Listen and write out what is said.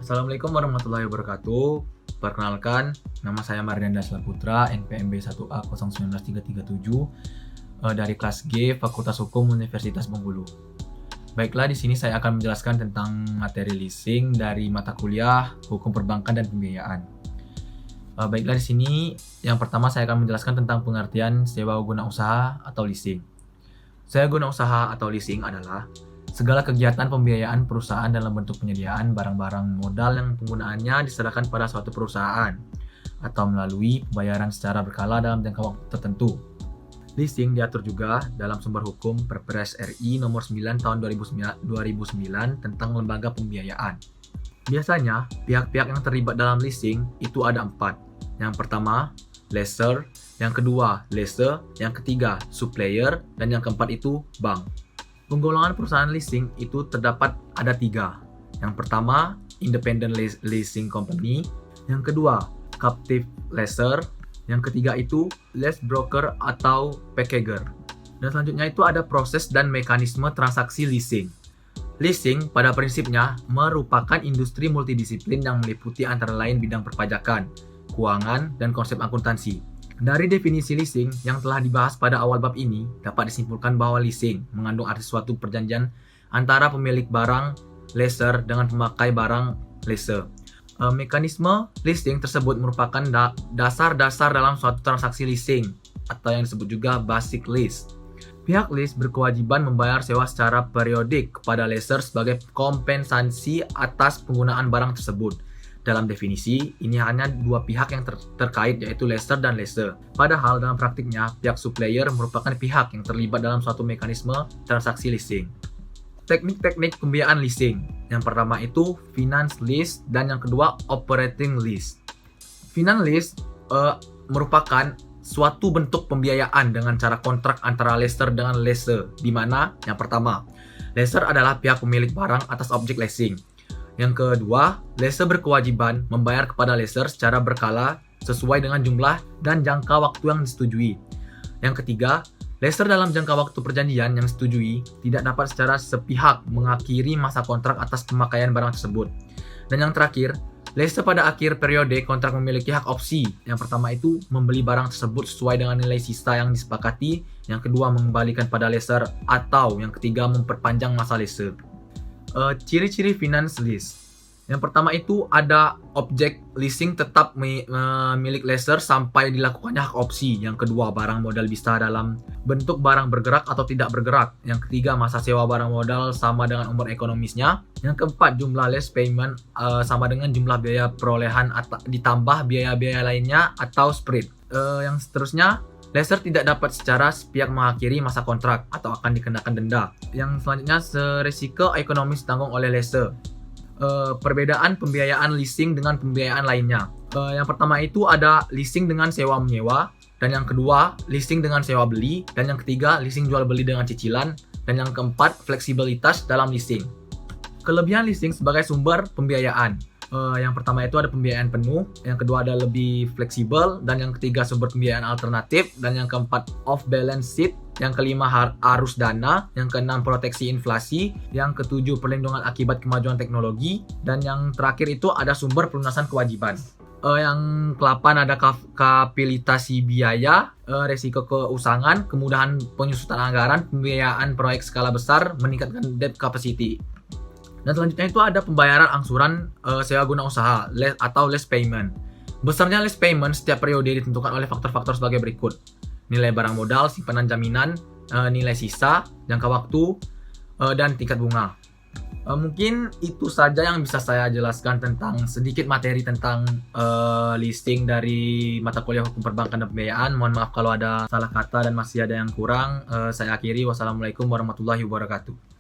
Assalamualaikum warahmatullahi wabarakatuh. Perkenalkan, nama saya Mardian Dasla Putra, NPMB 1A019337 dari kelas G Fakultas Hukum Universitas Bengkulu. Baiklah, di sini saya akan menjelaskan tentang materi leasing dari mata kuliah Hukum Perbankan dan Pembiayaan. Baiklah, di sini yang pertama saya akan menjelaskan tentang pengertian sewa guna usaha atau leasing. Sewa guna usaha atau leasing adalah segala kegiatan pembiayaan perusahaan dalam bentuk penyediaan barang-barang modal yang penggunaannya diserahkan pada suatu perusahaan atau melalui pembayaran secara berkala dalam jangka waktu tertentu. Leasing diatur juga dalam sumber hukum Perpres RI nomor 9 tahun 2009 tentang lembaga pembiayaan. Biasanya, pihak-pihak yang terlibat dalam leasing itu ada 4. Yang pertama, lessor, yang kedua, lessee, yang ketiga, supplier, dan yang keempat itu bank. Penggolongan perusahaan leasing itu terdapat ada 3. Yang pertama, independent leasing company. Yang kedua, captive lessor. Yang ketiga itu lease broker atau packager. Dan selanjutnya itu ada proses dan mekanisme transaksi leasing. Leasing pada prinsipnya merupakan industri multidisiplin yang meliputi antara lain bidang perpajakan, keuangan, dan konsep akuntansi. Dari definisi leasing yang telah dibahas pada awal bab ini, dapat disimpulkan bahwa leasing mengandung arti suatu perjanjian antara pemilik barang lessor dengan pemakai barang lessee. Mekanisme leasing tersebut merupakan dasar-dasar dalam suatu transaksi leasing atau yang disebut juga basic lease. Pihak lease berkewajiban membayar sewa secara periodik kepada lessor sebagai kompensasi atas penggunaan barang tersebut. Dalam definisi, ini hanya 2 pihak yang terkait, yaitu lessor dan lessee. Padahal dalam praktiknya, pihak supplier merupakan pihak yang terlibat dalam suatu mekanisme transaksi leasing. Teknik-teknik pembiayaan leasing. Yang pertama itu finance lease dan yang kedua operating lease. Finance lease merupakan suatu bentuk pembiayaan dengan cara kontrak antara lessor dengan lessee, di mana yang pertama, lessor adalah pihak pemilik barang atas objek leasing. Yang kedua, lessee berkewajiban membayar kepada lessor secara berkala sesuai dengan jumlah dan jangka waktu yang disetujui. Yang ketiga, lessor dalam jangka waktu perjanjian yang disetujui tidak dapat secara sepihak mengakhiri masa kontrak atas pemakaian barang tersebut. Dan yang terakhir, lessee pada akhir periode kontrak memiliki hak opsi. Yang pertama itu membeli barang tersebut sesuai dengan nilai sisa yang disepakati. Yang kedua, mengembalikan pada lessor, atau yang ketiga, memperpanjang masa lease. Ciri-ciri finance lease. Yang pertama itu ada objek leasing tetap milik lessor sampai dilakukannya hak opsi. Yang kedua, barang modal bisa dalam bentuk barang bergerak atau tidak bergerak. Yang ketiga, masa sewa barang modal sama dengan umur ekonomisnya. Yang keempat, jumlah lease payment sama dengan jumlah biaya perolehan ditambah biaya-biaya lainnya atau spread. Yang seterusnya, lessor tidak dapat secara sepihak mengakhiri masa kontrak atau akan dikenakan denda. Yang selanjutnya, resiko ekonomis ditanggung oleh lessor. Perbedaan pembiayaan leasing dengan pembiayaan lainnya. Yang pertama itu ada leasing dengan sewa menyewa, dan yang kedua leasing dengan sewa beli, dan yang ketiga leasing jual beli dengan cicilan, dan yang keempat fleksibilitas dalam leasing. Kelebihan leasing sebagai sumber pembiayaan. Yang pertama itu ada pembiayaan penuh, yang kedua ada lebih fleksibel, dan yang ketiga sumber pembiayaan alternatif, dan yang keempat off balance sheet, yang kelima arus dana, yang keenam proteksi inflasi, yang ketujuh perlindungan akibat kemajuan teknologi, dan yang terakhir itu ada sumber pelunasan kewajiban. Yang ke-8 ada kapitalisasi biaya, resiko keusangan, kemudahan penyusutan anggaran, pembiayaan proyek skala besar, meningkatkan debt capacity. Dan selanjutnya itu ada pembayaran angsuran sewa guna usaha atau lease payment. Besarnya lease payment setiap periode ditentukan oleh faktor-faktor sebagai berikut: nilai barang modal, simpanan jaminan, nilai sisa, jangka waktu, dan tingkat bunga. Mungkin itu saja yang bisa saya jelaskan tentang sedikit materi tentang leasing dari mata kuliah Hukum Perbankan dan Pembiayaan. Mohon maaf kalau ada salah kata dan masih ada yang kurang. Saya akhiri. Wassalamualaikum warahmatullahi wabarakatuh.